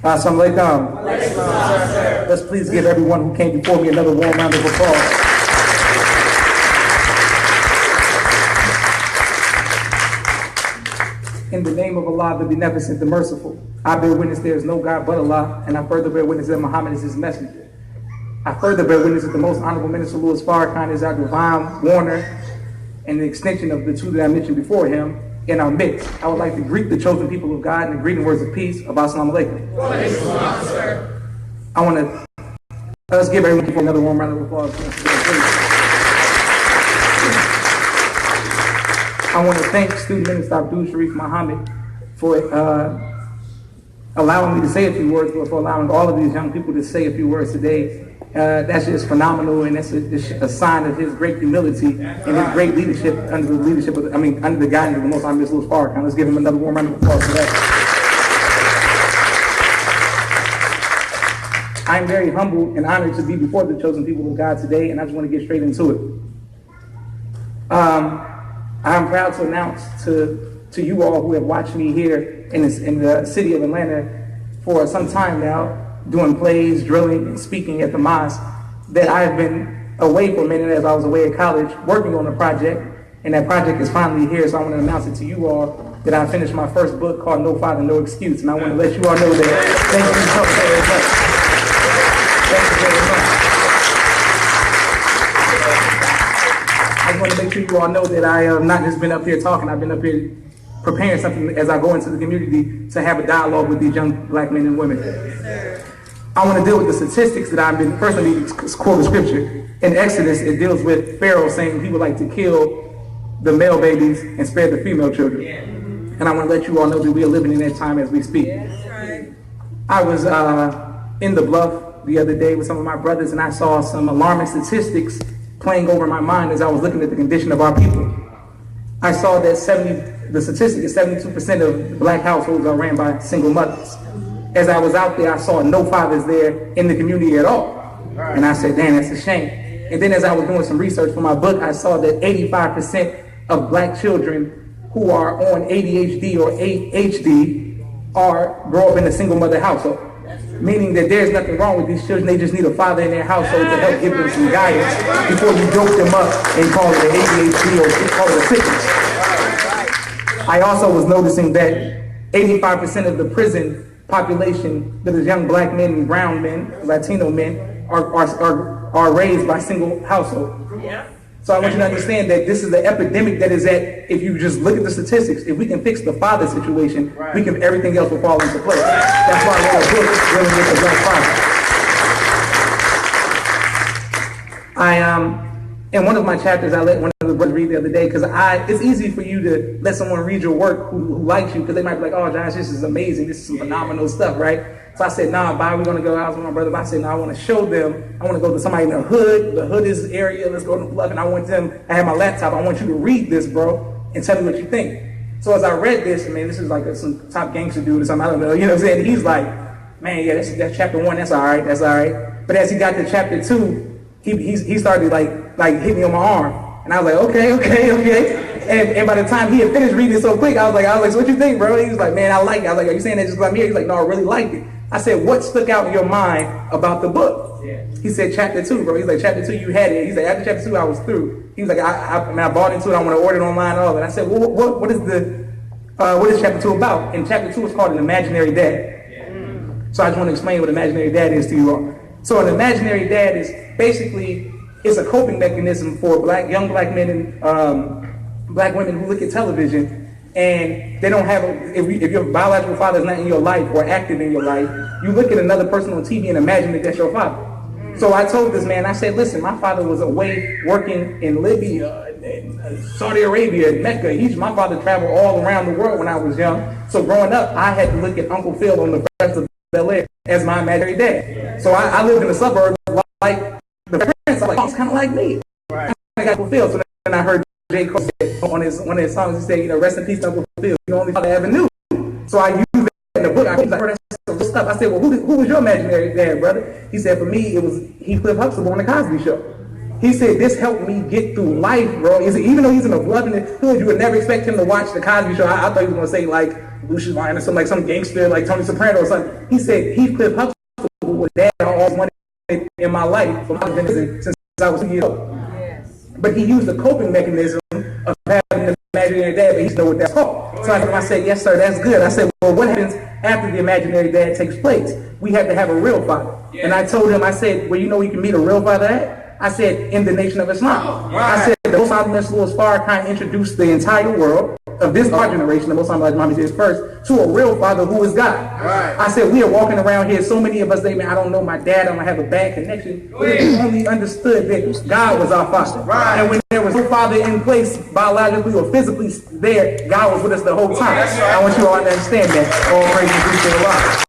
Assalamu alaikum. Let's please give everyone who came before me another warm round of applause. In the name of Allah, the Beneficent, the Merciful, I bear witness there is no God but Allah, and I further bear witness that Muhammad is his messenger. I further bear witness that the most honorable Minister Louis Farrakhan is our divine warner and the extension of the two that I mentioned before him in our midst. I would like to greet the chosen people of God in the greeting words of peace. Assalamu alaikum. I want to, let's give everyone another warm round of applause. I want to thank Student Minister Abdul Sharif Muhammad for allowing me to say a few words, but for allowing all of these young people to say a few words today. That's just phenomenal, and that's a sign of his great humility and his great leadership under the leadership of, under the guidance of the Most Honorable Mr. Louis Farrakhan. Let's give him another warm round of applause for that. I'm very humbled and honored to be before the chosen people of God today, and I just want to get straight into it. I'm proud to announce to you all who have watched me here in the city of Atlanta for some time now, doing plays, drilling, and speaking at the mosque, that I've been away for a minute as I was away at college working on a project, and that project is finally here, so I want to announce it to you all that I finished my first book called No Father, No Excuse, and I want to let you all know that. Thank you so very much. Thank you very much. I just want to make sure you all know that I have not just been up here talking, I've been up here preparing something as I go into the community to have a dialogue with these young black men and women. I want to deal with the statistics that I've been, first let me quote the scripture. In Exodus, it deals with Pharaoh saying he would like to kill the male babies and spare the female children. And I want to let you all know that we are living in that time as we speak. I was in the Bluff the other day with some of my brothers, and I saw some alarming statistics playing over my mind as I was looking at the condition of our people. I saw that the statistic is 72% of black households are ran by single mothers. As I was out there, I saw no fathers there in the community at all. And I said, damn, that's a shame. And then as I was doing some research for my book, I saw that 85% of black children who are on ADHD or HD grow up in a single mother household. Meaning that there's nothing wrong with these children, they just need a father in their household to help give them some guidance before you dope them up and call it an ADHD or call it a sickness. I also was noticing that 85% of the prison population that is young black men and brown men, Latino men, are raised by single household. So I want you to understand that this is the epidemic that is at, if you just look at the statistics, if we can fix the father situation, everything else will fall into place. That's why I wrote a book dealing with the black father. In one of my chapters, I let one of the brothers read the other day, because it's easy for you to let someone read your work who likes you, because they might be like, oh, Josh, this is amazing, this is some phenomenal stuff, right? So I said, nah, we're going to go out with my brother. But I said, no, I want to show them. I want to go to somebody in the hood is area, let's go to the Bluff, and I have my laptop, I want you to read this, bro, and tell me what you think. So as I read this, this is like some top gangster dude or something, I don't know, you know what I'm saying? He's like, man, yeah, that's chapter 1, that's all right. But as he got to chapter 2, he started like hitting me on my arm. And I was like, okay. And by the time he had finished reading it so quick, I was like, so what you think, bro? He was like, man, I like it. I was like, are you saying that just about me? He's like, no, I really liked it. I said, what stuck out in your mind about the book? He said, chapter 2, bro. He's like, chapter 2, you had it. He's like, after chapter 2, I was through. He was like, I bought into it. I want to order it online and all that. I said, well, what is chapter 2 about? And chapter 2 is called An Imaginary Dad. So I just want to explain what imaginary dad is to you all. So an imaginary dad is basically, it's a coping mechanism for young black men and black women who look at television and they don't have, if your biological father is not in your life or active in your life, you look at another person on TV and imagine that that's your father. So I told this man, I said, listen, my father was away working in Libya, in Saudi Arabia, Mecca. My father traveled all around the world when I was young. So growing up, I had to look at Uncle Phil on the Breakfast of Bel-Air as my imaginary dad. So I lived in the suburbs like the parents. I'm like, he's kind of like me. I got Uncle Phil. So then I heard J. Cole say on one of his songs, he said, rest in peace, Uncle Phil. The only father I ever knew. So I used that in the book. I was like, that's some stuff. I said, well, who was your imaginary dad, brother? He said, for me, it was Heathcliff Huxtable on the Cosby Show. He said, this helped me get through life, bro. He said, even though he's in a loving hood, you would never expect him to watch The Cosby Show. I thought he was going to say, like, Lucius Lyon or something, like some gangster, like Tony Soprano or something. He said, Heathcliff Huxtable was dad I always wanted in my life for my since I was 2 years old. Yes. But he used a coping mechanism of having an imaginary dad, but he didn't know what that's called. So I said, yes, sir, that's good. I said, well, what happens after the imaginary dad takes place? We have to have a real father. Yeah. And I told him, I said, well, you know where you can meet a real father at? I said, in the Nation of Islam. Right. I said, the Most Louis Farrakhan introduced the entire world of this our generation, the Most Muhammad is first, to a real father who is God. Right. I said, we are walking around here, so many of us, I don't know my dad, I don't have a bad connection. But we only understood that God was our father. Right. And when there was no father in place, biologically or physically there, God was with us the whole time. Right. I want you all to understand that. All praise to Allah.